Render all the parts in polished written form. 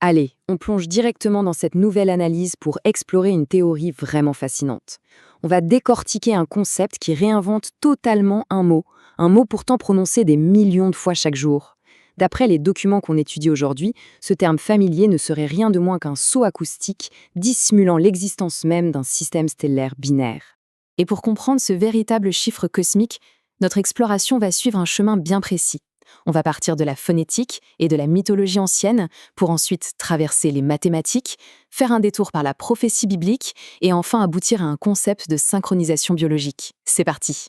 Allez, on plonge directement dans cette nouvelle analyse pour explorer une théorie vraiment fascinante. On va décortiquer un concept qui réinvente totalement un mot pourtant prononcé des millions de fois chaque jour. D'après les documents qu'on étudie aujourd'hui, ce terme familier ne serait rien de moins qu'un saut acoustique dissimulant l'existence même d'un système stellaire binaire. Et pour comprendre ce véritable chiffre cosmique, notre exploration va suivre un chemin bien précis. On va partir de la phonétique et de la mythologie ancienne pour ensuite traverser les mathématiques, faire un détour par la prophétie biblique et enfin aboutir à un concept de synchronisation biologique. C'est parti!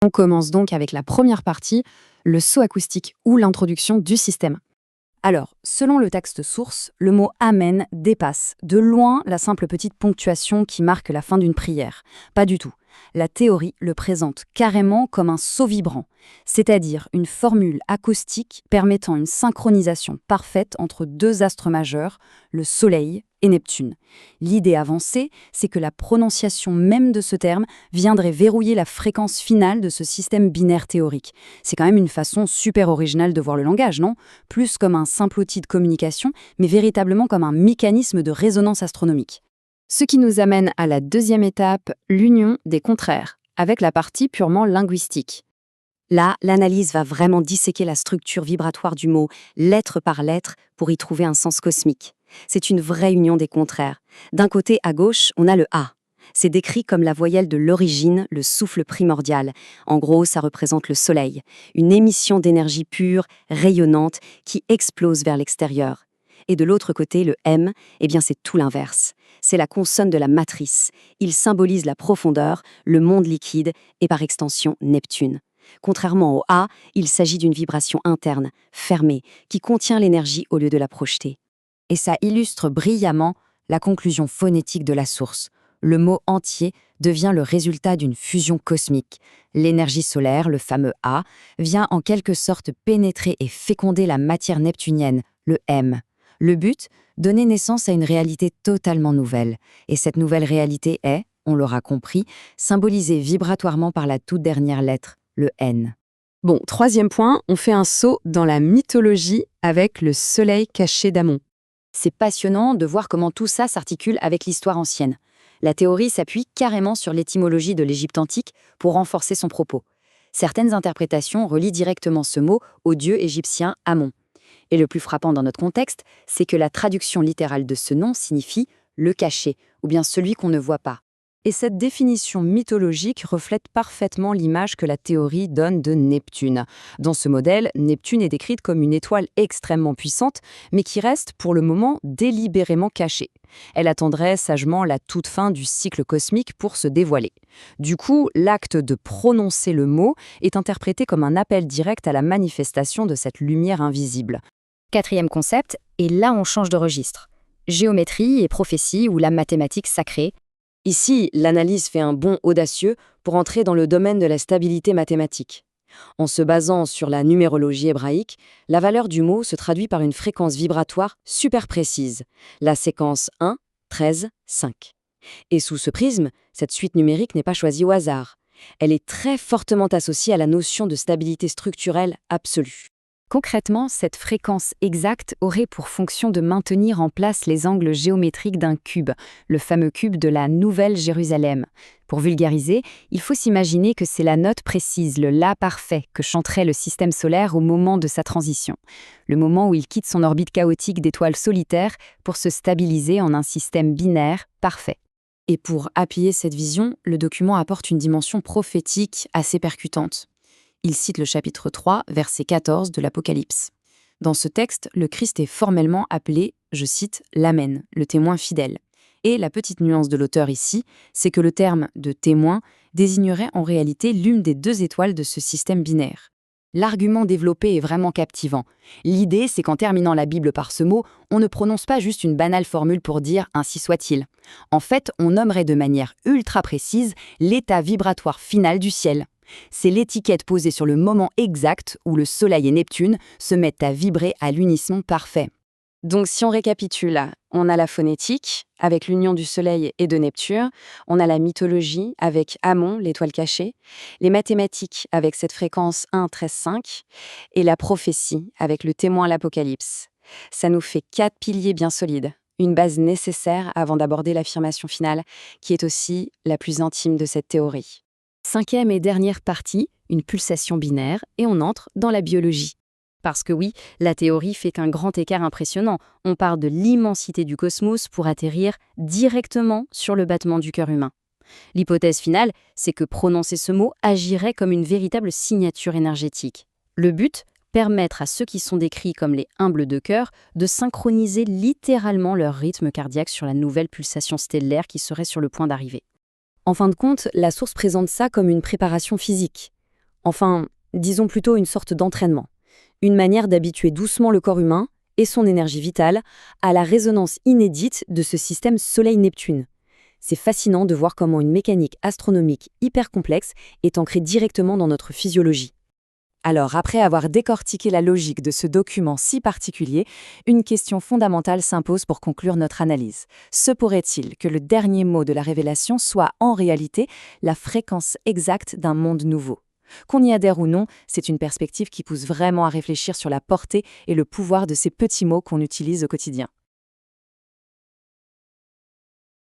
On commence donc avec la première partie, le saut acoustique ou l'introduction du système. Alors, selon le texte source, le mot Amen dépasse de loin la simple petite ponctuation qui marque la fin d'une prière. Pas du tout. La théorie le présente carrément comme un saut vibrant, c'est-à-dire une formule acoustique permettant une synchronisation parfaite entre deux astres majeurs, le Soleil et Neptune. L'idée avancée, c'est que la prononciation même de ce terme viendrait verrouiller la fréquence finale de ce système binaire théorique. C'est quand même une façon super originale de voir le langage, non? Plus comme un simple outil de communication, mais véritablement comme un mécanisme de résonance astronomique. Ce qui nous amène à la deuxième étape, l'union des contraires, avec la partie purement linguistique. Là, l'analyse va vraiment disséquer la structure vibratoire du mot, lettre par lettre, pour y trouver un sens cosmique. C'est une vraie union des contraires. D'un côté, à gauche, on a le A. C'est décrit comme la voyelle de l'origine, le souffle primordial. En gros, ça représente le soleil, une émission d'énergie pure, rayonnante, qui explose vers l'extérieur. Et de l'autre côté, le M, eh bien c'est tout l'inverse. C'est la consonne de la matrice. Il symbolise la profondeur, le monde liquide et par extension Neptune. Contrairement au A, il s'agit d'une vibration interne, fermée, qui contient l'énergie au lieu de la projeter. Et ça illustre brillamment la conclusion phonétique de la source. Le mot entier devient le résultat d'une fusion cosmique. L'énergie solaire, le fameux A, vient en quelque sorte pénétrer et féconder la matière neptunienne, le M. Le but, donner naissance à une réalité totalement nouvelle. Et cette nouvelle réalité est, on l'aura compris, symbolisée vibratoirement par la toute dernière lettre, le N. Bon, troisième point, on fait un saut dans la mythologie avec le soleil caché d'Amon. C'est passionnant de voir comment tout ça s'articule avec l'histoire ancienne. La théorie s'appuie carrément sur l'étymologie de l'Égypte antique pour renforcer son propos. Certaines interprétations relient directement ce mot au dieu égyptien Amon. Et le plus frappant dans notre contexte, c'est que la traduction littérale de ce nom signifie « le caché » ou bien « celui qu'on ne voit pas ». Et cette définition mythologique reflète parfaitement l'image que la théorie donne de Neptune. Dans ce modèle, Neptune est décrite comme une étoile extrêmement puissante, mais qui reste pour le moment délibérément cachée. Elle attendrait sagement la toute fin du cycle cosmique pour se dévoiler. Du coup, l'acte de prononcer le mot est interprété comme un appel direct à la manifestation de cette lumière invisible. Quatrième concept, et là on change de registre. Géométrie et prophétie ou la mathématique sacrée. Ici, l'analyse fait un bond audacieux pour entrer dans le domaine de la stabilité mathématique. En se basant sur la numérologie hébraïque, la valeur du mot se traduit par une fréquence vibratoire super précise, la séquence 1, 13, 5. Et sous ce prisme, cette suite numérique n'est pas choisie au hasard. Elle est très fortement associée à la notion de stabilité structurelle absolue. Concrètement, cette fréquence exacte aurait pour fonction de maintenir en place les angles géométriques d'un cube, le fameux cube de la Nouvelle Jérusalem. Pour vulgariser, il faut s'imaginer que c'est la note précise, le La parfait, que chanterait le système solaire au moment de sa transition, le moment où il quitte son orbite chaotique d'étoiles solitaires pour se stabiliser en un système binaire parfait. Et pour appuyer cette vision, le document apporte une dimension prophétique assez percutante. Il cite le chapitre 3, verset 14 de l'Apocalypse. Dans ce texte, le Christ est formellement appelé, je cite, l'Amen, le témoin fidèle. Et la petite nuance de l'auteur ici, c'est que le terme de témoin désignerait en réalité l'une des deux étoiles de ce système binaire. L'argument développé est vraiment captivant. L'idée, c'est qu'en terminant la Bible par ce mot, on ne prononce pas juste une banale formule pour dire « ainsi soit-il ». En fait, on nommerait de manière ultra précise l'état vibratoire final du ciel. C'est l'étiquette posée sur le moment exact où le Soleil et Neptune se mettent à vibrer à l'unisson parfait. Donc si on récapitule, on a la phonétique, avec l'union du Soleil et de Neptune, on a la mythologie, avec Amon, l'étoile cachée, les mathématiques, avec cette fréquence 1, 13, 5, et la prophétie, avec le témoin à l'Apocalypse. Ça nous fait 4 piliers bien solides, une base nécessaire avant d'aborder l'affirmation finale, qui est aussi la plus intime de cette théorie. Cinquième et dernière partie, une pulsation binaire, et on entre dans la biologie. Parce que oui, la théorie fait un grand écart impressionnant. On part de l'immensité du cosmos pour atterrir directement sur le battement du cœur humain. L'hypothèse finale, c'est que prononcer ce mot agirait comme une véritable signature énergétique. Le but, permettre à ceux qui sont décrits comme les humbles de cœur de synchroniser littéralement leur rythme cardiaque sur la nouvelle pulsation stellaire qui serait sur le point d'arriver. En fin de compte, la source présente ça comme une préparation physique. Enfin, disons plutôt une sorte d'entraînement. Une manière d'habituer doucement le corps humain et son énergie vitale à la résonance inédite de ce système Soleil-Neptune. C'est fascinant de voir comment une mécanique astronomique hyper complexe est ancrée directement dans notre physiologie. Alors, après avoir décortiqué la logique de ce document si particulier, une question fondamentale s'impose pour conclure notre analyse. Se pourrait-il que le dernier mot de la révélation soit en réalité la fréquence exacte d'un monde nouveau ? Qu'on y adhère ou non, c'est une perspective qui pousse vraiment à réfléchir sur la portée et le pouvoir de ces petits mots qu'on utilise au quotidien.